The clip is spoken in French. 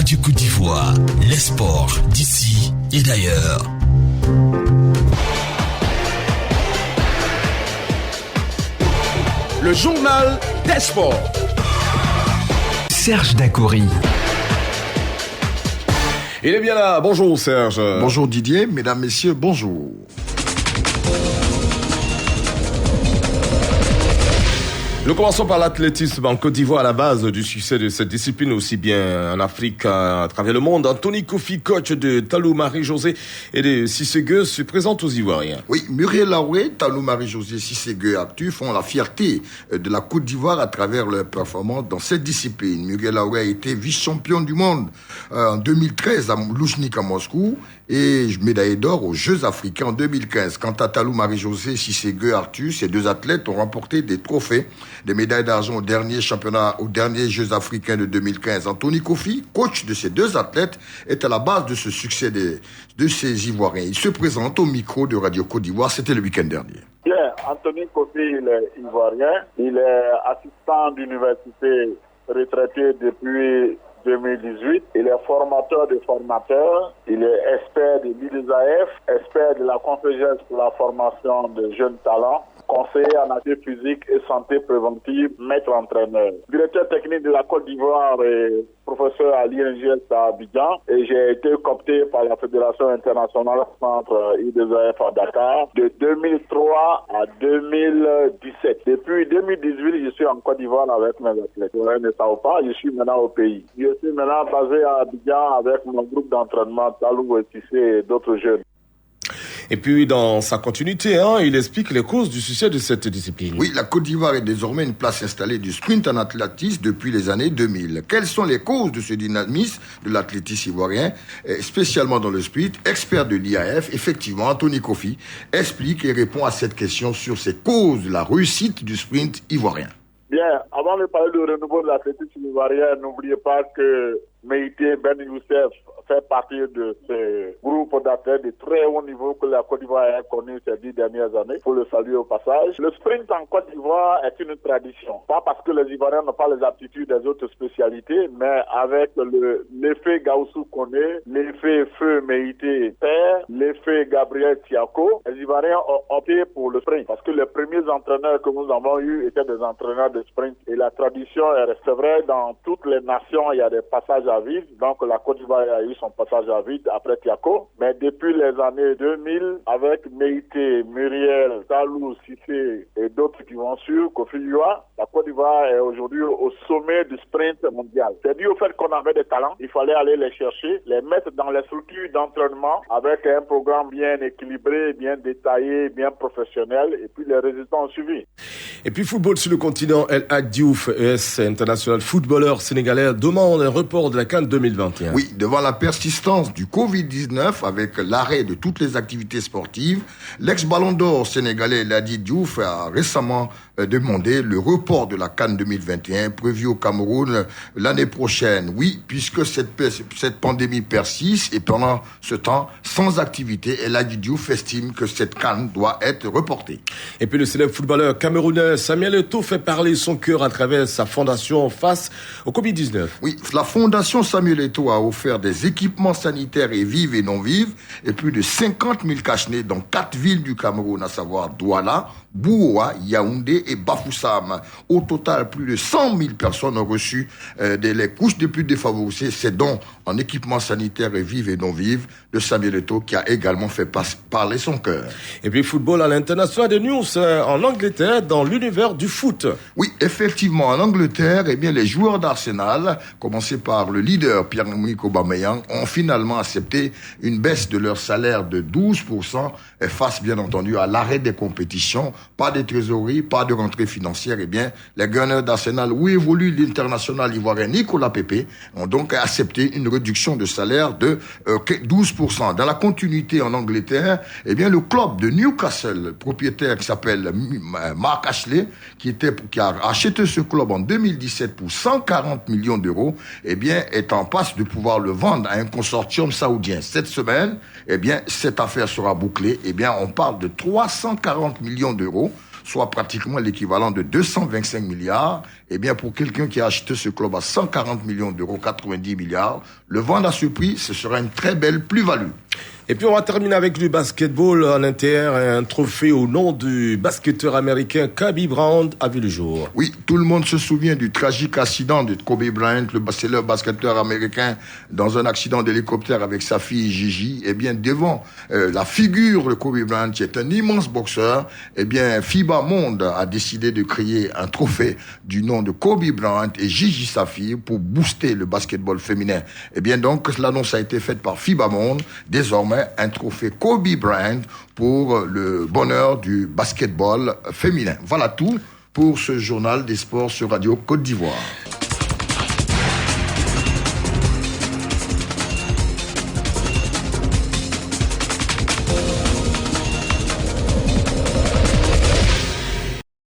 Radio Côte d'Ivoire, les sports d'ici et d'ailleurs. Le journal des sports. Serge Dacoury. Il est bien là. Bonjour Serge. Bonjour Didier, mesdames, messieurs, bonjour. Nous commençons par l'athlétisme en Côte d'Ivoire, à la base du succès de cette discipline, aussi bien en Afrique qu'à travers le monde. Anthony Kofi, coach de Talou Marie-José et de Cissé-Gueux, se présente aux Ivoiriens. Oui, Muriel Laoué, Talou Marie-José, Cissé-Gueux Actu font la fierté de la Côte d'Ivoire à travers leur performance dans cette discipline. Muriel Laoué a été vice-champion du monde en 2013 à Loujnik à Moscou et médaille d'or aux Jeux africains en 2015. Quant à Talou Marie-José, Cissé-Gueux Actu, ces deux athlètes ont remporté des trophées, des médailles d'argent au dernier championnat, aux derniers Jeux africains de 2015. Anthony Kofi, coach de ces deux athlètes, est à la base de ce succès de ces Ivoiriens. Il se présente au micro de Radio Côte d'Ivoire, c'était le week-end dernier. Bien, Anthony Kofi, il est ivoirien, il est assistant d'université retraité depuis 2018. Il est formateur de formateurs, il est expert de l'IDSAF, expert de la Conférence pour la formation de jeunes talents, conseiller en activité physique et santé préventive, maître entraîneur. Directeur technique de la Côte d'Ivoire et professeur à l'INGS à Abidjan, et j'ai été coopté par la Fédération internationale centre IDSAF à Dakar de 2003 à 2017. Depuis 2018, je suis en Côte d'Ivoire avec mes athlètes. Je ne savais pas, je suis maintenant au pays. Je suis maintenant basé à Abidjan avec mon groupe d'entraînement Talou et Tissé et d'autres jeunes. Et puis, dans sa continuité, il explique les causes du succès de cette discipline. Oui, la Côte d'Ivoire est désormais une place installée du sprint en athlétisme depuis les années 2000. Quelles sont les causes de ce dynamisme de l'athlétisme ivoirien, spécialement dans le sprint? Expert de l'IAF, effectivement, Anthony Kofi explique et répond à cette question sur ces causes de la réussite du sprint ivoirien. Bien, avant de parler du renouveau de l'athlétisme ivoirien, n'oubliez pas que Meïté Ben Youssef fait partie de ce groupe d'athlètes de très haut niveau que la Côte d'Ivoire a connu ces 10 dernières années. Il faut le saluer au passage. Le sprint en Côte d'Ivoire est une tradition. Pas parce que les Ivoiriens n'ont pas les aptitudes des autres spécialités, mais avec l'effet Gaussou Koné, l'effet Feu Meïté Père, l'effet Gabriel Tiako, les Ivoiriens ont opté pour le sprint. Parce que les premiers entraîneurs que nous avons eus étaient des entraîneurs de sprint. Et la tradition est restée vraie dans toutes les nations. Il y a des passages à vide. Donc la Côte d'Ivoire a eu son passage à vide après Tiako. Mais depuis les années 2000, avec Meïté, Muriel, Talou, Cissé et d'autres qui vont suivre, Kofi Yua, la Côte d'Ivoire est aujourd'hui au sommet du sprint mondial. C'est dû au fait qu'on avait des talents. Il fallait aller les chercher, les mettre dans les structures d'entraînement avec un programme bien équilibré, bien détaillé, bien professionnel. Et puis les résultats ont suivi. Et puis football sur le continent, El Hadj Diouf, ES international footballeur sénégalais, demande un report de la CAN 2021. Oui, devant la persistance du Covid-19 avec l'arrêt de toutes les activités sportives, l'ex-ballon d'or sénégalais El Hadj Diouf a récemment demandé le report de la CAN 2021 prévu au Cameroun l'année prochaine. Oui, puisque cette pandémie persiste et pendant ce temps, sans activité, El Hadj Diouf estime que cette CAN doit être reportée. Et puis le célèbre footballeur camerounais Samuel Eto'o fait parler son cœur à travers sa fondation face au Covid-19. Oui, la fondation Samuel Eto'o a offert des équipements sanitaires et vifs et non vifs et plus de 50 000 cache-nez dans 4 villes du Cameroun, à savoir Douala, Bououa, Yaoundé et Bafoussam. Au total, plus de 100 000 personnes ont reçu les couches les plus défavorisées. Ces dons en équipements sanitaires et vifs et non vifs de Samuel Eto'o qui a également fait parler son cœur. Et puis football à l'international de News en Angleterre dans l'univers du foot. Oui, effectivement, en Angleterre, les joueurs d'Arsenal, commencés par le leader Pierre-Emerick Aubameyang, ont finalement accepté une baisse de leur salaire de 12% face, bien entendu, à l'arrêt des compétitions. Pas de trésorerie, pas de rentrée financière. Les Gunners d'Arsenal, où évolue l'international ivoirien Nicolas Pepe, ont donc accepté une réduction de salaire de 12%. Dans la continuité en Angleterre, le club de Newcastle, propriétaire qui s'appelle Mark Ashley, qui a acheté ce club en 2017 pour 140 millions d'euros, est en passe de pouvoir le vendre à un consortium saoudien. Cette semaine, cette affaire sera bouclée. On parle de 340 millions d'euros, soit pratiquement l'équivalent de 225 milliards. Eh bien, pour quelqu'un qui a acheté ce club à 140 millions d'euros, 90 milliards, le vendre à ce prix, ce sera une très belle plus-value. Et puis on va terminer avec du basketball en inter. Un trophée au nom du basketteur américain Kobe Bryant a vu le jour. Oui, tout le monde se souvient du tragique accident de Kobe Bryant, le célèbre basketteur américain, dans un accident d'hélicoptère avec sa fille Gigi. Eh bien, devant la figure de Kobe Bryant, qui est un immense boxeur, eh bien, FIBA Monde a décidé de créer un trophée du nom de Kobe Bryant et Gigi, sa fille, pour booster le basketball féminin. Eh bien, donc, l'annonce a été faite par FIBA Monde. Désormais, un trophée Kobe Bryant pour le bonheur du basketball féminin. Voilà tout pour ce journal des sports sur Radio Côte d'Ivoire.